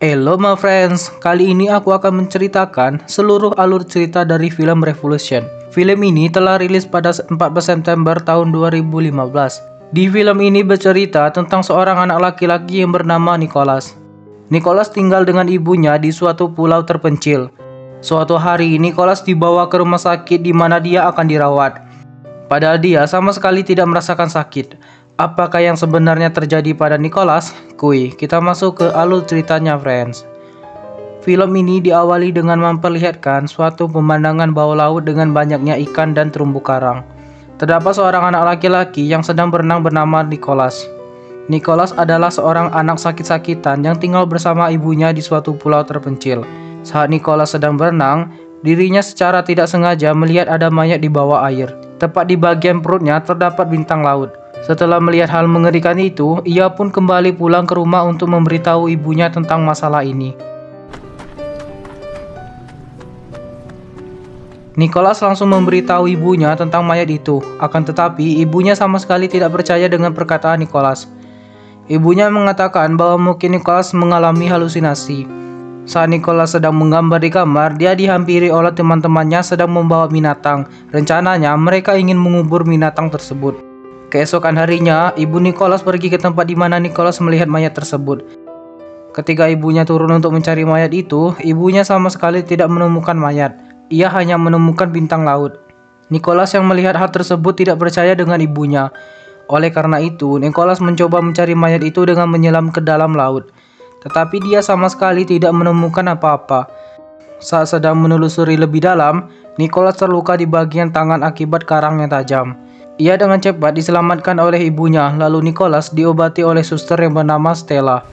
Hello my friends, kali ini aku akan menceritakan seluruh alur cerita dari film Revolution. Film ini telah rilis pada 14 September tahun 2015. Di film ini bercerita tentang seorang anak laki-laki yang bernama Nicholas. Nicholas tinggal dengan ibunya di suatu pulau terpencil. Suatu hari Nicholas dibawa ke rumah sakit di mana dia akan dirawat. Padahal dia sama sekali tidak merasakan sakit. Apakah yang sebenarnya terjadi pada Nicholas? Kita masuk ke alur ceritanya friends. Film ini diawali dengan memperlihatkan suatu pemandangan bawah laut dengan banyaknya ikan dan terumbu karang. Terdapat seorang anak laki-laki yang sedang berenang bernama Nicholas. Nicholas adalah seorang anak sakit-sakitan yang tinggal bersama ibunya di suatu pulau terpencil. Saat Nicholas sedang berenang, dirinya secara tidak sengaja melihat ada mayat di bawah air. Tepat di bagian perutnya terdapat bintang laut. Setelah melihat hal mengerikan itu, ia pun kembali pulang ke rumah untuk memberitahu ibunya tentang masalah ini. Nicholas langsung memberitahu ibunya tentang mayat itu. Akan tetapi, ibunya sama sekali tidak percaya dengan perkataan Nicholas. Ibunya mengatakan bahwa mungkin Nicholas mengalami halusinasi. Saat Nicholas sedang menggambar di kamar, dia dihampiri oleh teman-temannya sedang membawa binatang. Rencananya, mereka ingin mengubur binatang tersebut. Keesokan harinya, ibu Nicholas pergi ke tempat di mana Nicholas melihat mayat tersebut. Ketika ibunya turun untuk mencari mayat itu, ibunya sama sekali tidak menemukan mayat. Ia hanya menemukan bintang laut. Nicholas yang melihat hal tersebut tidak percaya dengan ibunya. Oleh karena itu, Nicholas mencoba mencari mayat itu dengan menyelam ke dalam laut. Tetapi dia sama sekali tidak menemukan apa-apa. Saat sedang menelusuri lebih dalam, Nicholas terluka di bagian tangan akibat karang yang tajam. Ia dengan cepat diselamatkan oleh ibunya, lalu Nicholas diobati oleh suster yang bernama Stella.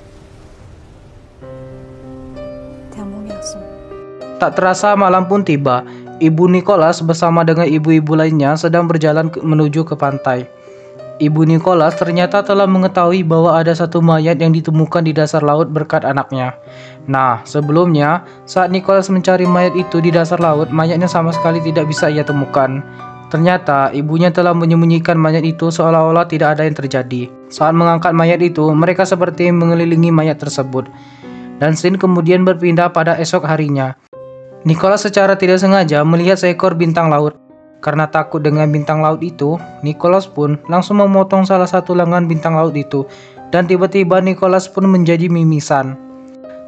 Tak terasa malam pun tiba. Ibu Nicholas bersama dengan ibu-ibu lainnya sedang berjalan menuju ke pantai. Ibu Nicholas ternyata telah mengetahui bahwa ada satu mayat yang ditemukan di dasar laut berkat anaknya. Nah, sebelumnya, saat Nicholas mencari mayat itu di dasar laut, mayatnya sama sekali tidak bisa ia temukan. Ternyata, ibunya telah menyembunyikan mayat itu seolah-olah tidak ada yang terjadi. Saat mengangkat mayat itu, mereka seperti mengelilingi mayat tersebut. Dan scene kemudian berpindah pada esok harinya. Nicholas secara tidak sengaja melihat seekor bintang laut. Karena takut dengan bintang laut itu, Nicholas pun langsung memotong salah satu lengan bintang laut itu. Dan tiba-tiba Nicholas pun menjadi mimisan.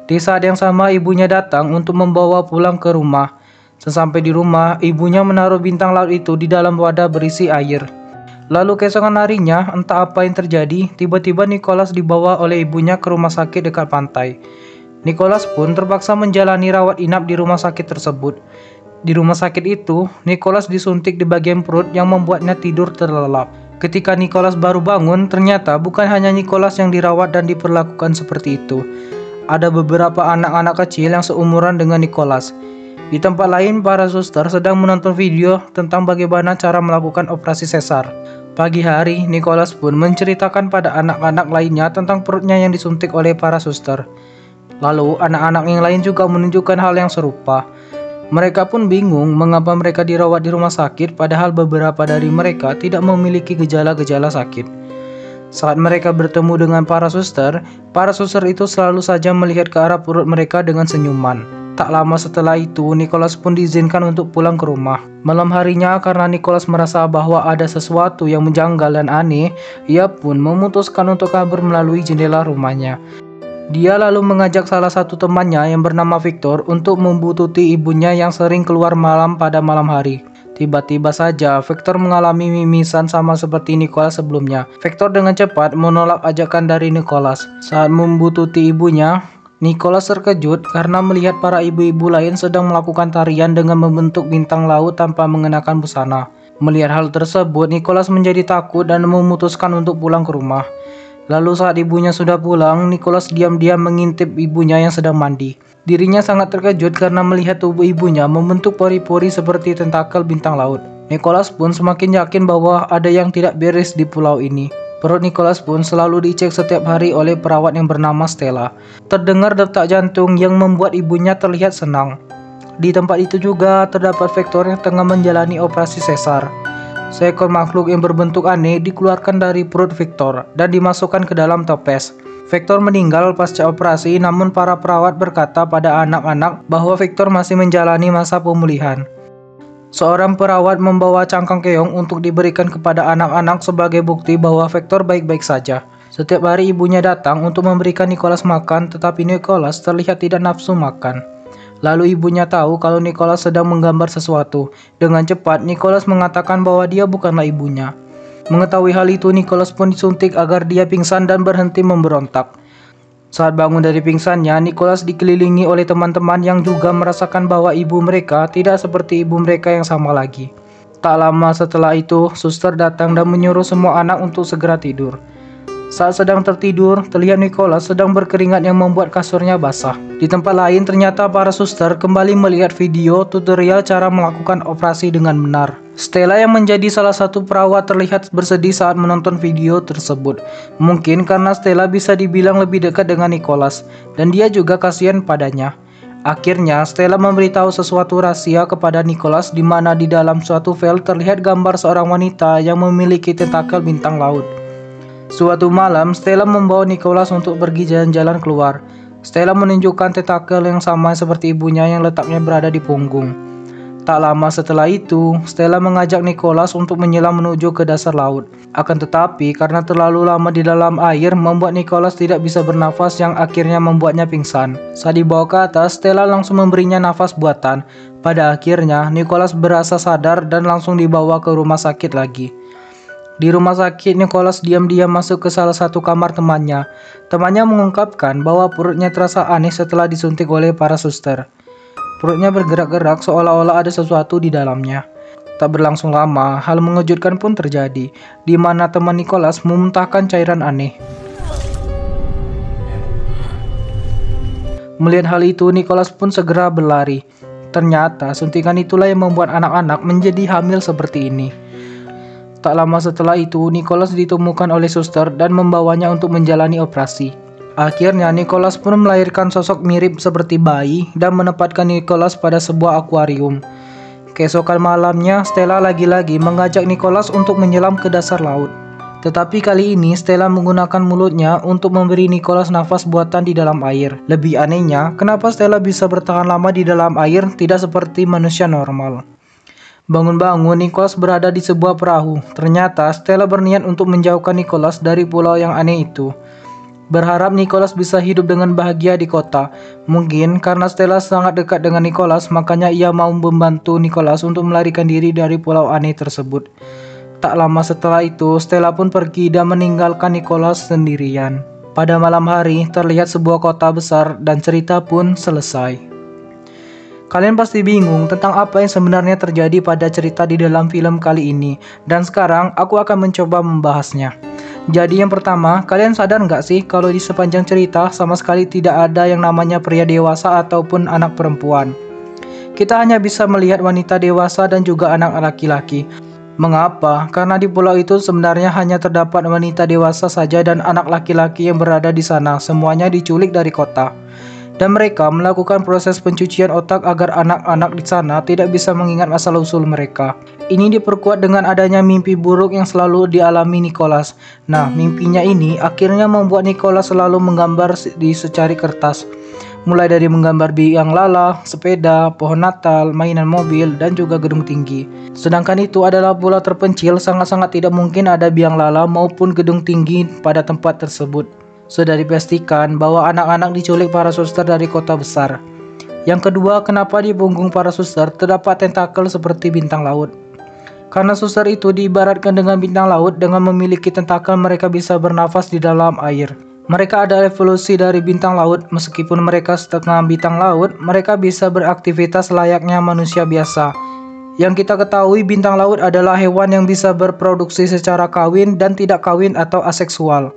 Di saat yang sama, ibunya datang untuk membawa pulang ke rumah. Sesampai di rumah, ibunya menaruh bintang laut itu di dalam wadah berisi air. Lalu keesokan harinya, entah apa yang terjadi, tiba-tiba Nicholas dibawa oleh ibunya ke rumah sakit dekat pantai. Nicholas pun terpaksa menjalani rawat inap di rumah sakit tersebut. Di rumah sakit itu, Nicholas disuntik di bagian perut yang membuatnya tidur terlelap. Ketika Nicholas baru bangun, ternyata bukan hanya Nicholas yang dirawat dan diperlakukan seperti itu. Ada beberapa anak-anak kecil yang seumuran dengan Nicholas. Di tempat lain, para suster sedang menonton video tentang bagaimana cara melakukan operasi sesar. Pagi hari, Nicholas pun menceritakan pada anak-anak lainnya tentang perutnya yang disuntik oleh para suster. Lalu, anak-anak yang lain juga menunjukkan hal yang serupa. Mereka pun bingung mengapa mereka dirawat di rumah sakit padahal beberapa dari mereka tidak memiliki gejala-gejala sakit. Saat mereka bertemu dengan para suster itu selalu saja melihat ke arah perut mereka dengan senyuman. Tak lama setelah itu, Nicholas pun diizinkan untuk pulang ke rumah. Malam harinya, karena Nicholas merasa bahwa ada sesuatu yang menjanggal dan aneh, ia pun memutuskan untuk kabur melalui jendela rumahnya. Dia lalu mengajak salah satu temannya yang bernama Victor untuk membuntuti ibunya yang sering keluar malam pada malam hari. Tiba-tiba saja, Victor mengalami mimisan sama seperti Nicholas sebelumnya. Victor dengan cepat menolak ajakan dari Nicholas. Saat membuntuti ibunya, Nicholas terkejut karena melihat para ibu-ibu lain sedang melakukan tarian dengan membentuk bintang laut tanpa mengenakan busana. Melihat hal tersebut, Nicholas menjadi takut dan memutuskan untuk pulang ke rumah. Lalu saat ibunya sudah pulang, Nicholas diam-diam mengintip ibunya yang sedang mandi. Dirinya sangat terkejut karena melihat tubuh ibunya membentuk pori-pori seperti tentakel bintang laut. Nicholas pun semakin yakin bahwa ada yang tidak beres di pulau ini. Perut Nicholas pun selalu dicek setiap hari oleh perawat yang bernama Stella. Terdengar detak jantung yang membuat ibunya terlihat senang. Di tempat itu juga terdapat Victor yang tengah menjalani operasi sesar. Seekor makhluk yang berbentuk aneh dikeluarkan dari perut Victor dan dimasukkan ke dalam toples. Victor meninggal pasca operasi, namun para perawat berkata pada anak-anak bahwa Victor masih menjalani masa pemulihan. Seorang perawat membawa cangkang keong untuk diberikan kepada anak-anak sebagai bukti bahwa Victor baik-baik saja. Setiap hari ibunya datang untuk memberikan Nicholas makan, tetapi Nicholas terlihat tidak nafsu makan. Lalu ibunya tahu kalau Nicholas sedang menggambar sesuatu. Dengan cepat, Nicholas mengatakan bahwa dia bukanlah ibunya. Mengetahui hal itu, Nicholas pun disuntik agar dia pingsan dan berhenti memberontak. Saat bangun dari pingsannya, Nicholas dikelilingi oleh teman-teman yang juga merasakan bahwa ibu mereka tidak seperti ibu mereka yang sama lagi. Tak lama setelah itu, suster datang dan menyuruh semua anak untuk segera tidur. Saat sedang tertidur, terlihat Nicholas sedang berkeringat yang membuat kasurnya basah. Di tempat lain, ternyata para suster kembali melihat video tutorial cara melakukan operasi dengan benar. Stella yang menjadi salah satu perawat terlihat bersedih saat menonton video tersebut. Mungkin karena Stella bisa dibilang lebih dekat dengan Nicholas, dan dia juga kasihan padanya. Akhirnya, Stella memberitahu sesuatu rahasia kepada Nicholas, di mana di dalam suatu file terlihat gambar seorang wanita yang memiliki tentakel bintang laut. Suatu malam, Stella membawa Nicholas untuk pergi jalan-jalan keluar. Stella menunjukkan tentakel yang sama seperti ibunya yang letaknya berada di punggung. Tak lama setelah itu, Stella mengajak Nicholas untuk menyelam menuju ke dasar laut. Akan tetapi, karena terlalu lama di dalam air, membuat Nicholas tidak bisa bernafas yang akhirnya membuatnya pingsan. Saat dibawa ke atas, Stella langsung memberinya nafas buatan. Pada akhirnya, Nicholas berasa sadar dan langsung dibawa ke rumah sakit lagi. Di rumah sakit, Nicholas diam-diam masuk ke salah satu kamar temannya. Temannya mengungkapkan bahwa perutnya terasa aneh setelah disuntik oleh para suster. Perutnya bergerak-gerak seolah-olah ada sesuatu di dalamnya. Tak berlangsung lama, hal mengejutkan pun terjadi, di mana teman Nicholas memuntahkan cairan aneh. Melihat hal itu, Nicholas pun segera berlari. Ternyata suntikan itulah yang membuat anak-anak menjadi hamil seperti ini. Tak lama setelah itu, Nicholas ditemukan oleh suster dan membawanya untuk menjalani operasi. Akhirnya, Nicholas pun melahirkan sosok mirip seperti bayi dan menempatkan Nicholas pada sebuah akuarium. Keesokan malamnya, Stella lagi-lagi mengajak Nicholas untuk menyelam ke dasar laut. Tetapi kali ini, Stella menggunakan mulutnya untuk memberi Nicholas nafas buatan di dalam air. Lebih anehnya, kenapa Stella bisa bertahan lama di dalam air tidak seperti manusia normal. Bangun-bangun, Nicholas berada di sebuah perahu. Ternyata, Stella berniat untuk menjauhkan Nicholas dari pulau yang aneh itu. Berharap Nicholas bisa hidup dengan bahagia di kota. Mungkin karena Stella sangat dekat dengan Nicholas, makanya ia mau membantu Nicholas untuk melarikan diri dari pulau aneh tersebut. Tak lama setelah itu, Stella pun pergi dan meninggalkan Nicholas sendirian. Pada malam hari, terlihat sebuah kota besar dan cerita pun selesai. Kalian pasti bingung tentang apa yang sebenarnya terjadi pada cerita di dalam film kali ini. Dan sekarang, aku akan mencoba membahasnya. Jadi yang pertama, kalian sadar nggak sih kalau di sepanjang cerita sama sekali tidak ada yang namanya pria dewasa ataupun anak perempuan. Kita hanya bisa melihat wanita dewasa dan juga anak laki-laki. Mengapa? Karena di pulau itu sebenarnya hanya terdapat wanita dewasa saja dan anak laki-laki yang berada di sana. Semuanya diculik dari kota. Dan mereka melakukan proses pencucian otak agar anak-anak di sana tidak bisa mengingat asal-usul mereka. Ini diperkuat dengan adanya mimpi buruk yang selalu dialami Nicholas. Nah, mimpinya ini akhirnya membuat Nicholas selalu menggambar di secari kertas. Mulai dari menggambar biang lala, sepeda, pohon Natal, mainan mobil, dan juga gedung tinggi. Sedangkan itu adalah pulau terpencil, sangat-sangat tidak mungkin ada biang lala maupun gedung tinggi pada tempat tersebut. Sudah dipastikan bahwa anak-anak diculik para suster dari kota besar. Yang kedua, kenapa di punggung para suster terdapat tentakel seperti bintang laut? Karena suster itu diibaratkan dengan bintang laut, dengan memiliki tentakel mereka bisa bernafas di dalam air. Mereka adalah evolusi dari bintang laut, meskipun mereka setengah bintang laut, mereka bisa beraktivitas layaknya manusia biasa. Yang kita ketahui, bintang laut adalah hewan yang bisa berproduksi secara kawin dan tidak kawin atau aseksual.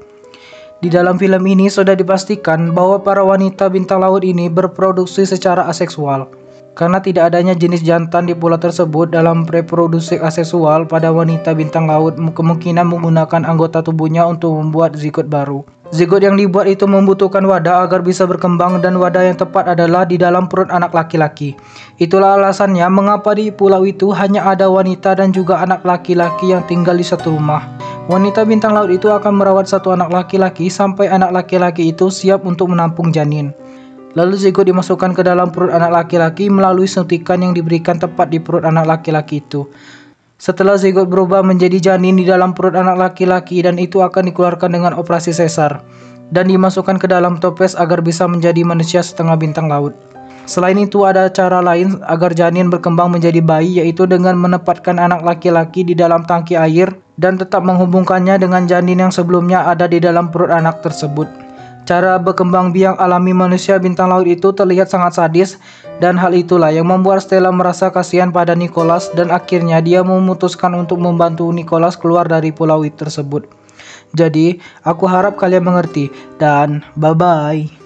Di dalam film ini sudah dipastikan bahwa para wanita bintang laut ini berproduksi secara aseksual. Karena tidak adanya jenis jantan di pulau tersebut dalam reproduksi aseksual pada wanita bintang laut, kemungkinan menggunakan anggota tubuhnya untuk membuat zigot baru. Zigot yang dibuat itu membutuhkan wadah agar bisa berkembang, dan wadah yang tepat adalah di dalam perut anak laki-laki. Itulah alasannya mengapa di pulau itu hanya ada wanita dan juga anak laki-laki yang tinggal di satu rumah. Wanita bintang laut itu akan merawat satu anak laki-laki sampai anak laki-laki itu siap untuk menampung janin. Lalu zigot dimasukkan ke dalam perut anak laki-laki melalui suntikan yang diberikan tepat di perut anak laki-laki itu. Setelah zigot berubah menjadi janin di dalam perut anak laki-laki, dan itu akan dikeluarkan dengan operasi sesar dan dimasukkan ke dalam toples agar bisa menjadi manusia setengah bintang laut. Selain itu, ada cara lain agar janin berkembang menjadi bayi, yaitu dengan menempatkan anak laki-laki di dalam tangki air dan tetap menghubungkannya dengan janin yang sebelumnya ada di dalam perut anak tersebut. Cara berkembang biak alami manusia bintang laut itu terlihat sangat sadis, dan hal itulah yang membuat Stella merasa kasihan pada Nicholas, dan akhirnya dia memutuskan untuk membantu Nicholas keluar dari pulau tersebut. Jadi, aku harap kalian mengerti, dan bye-bye.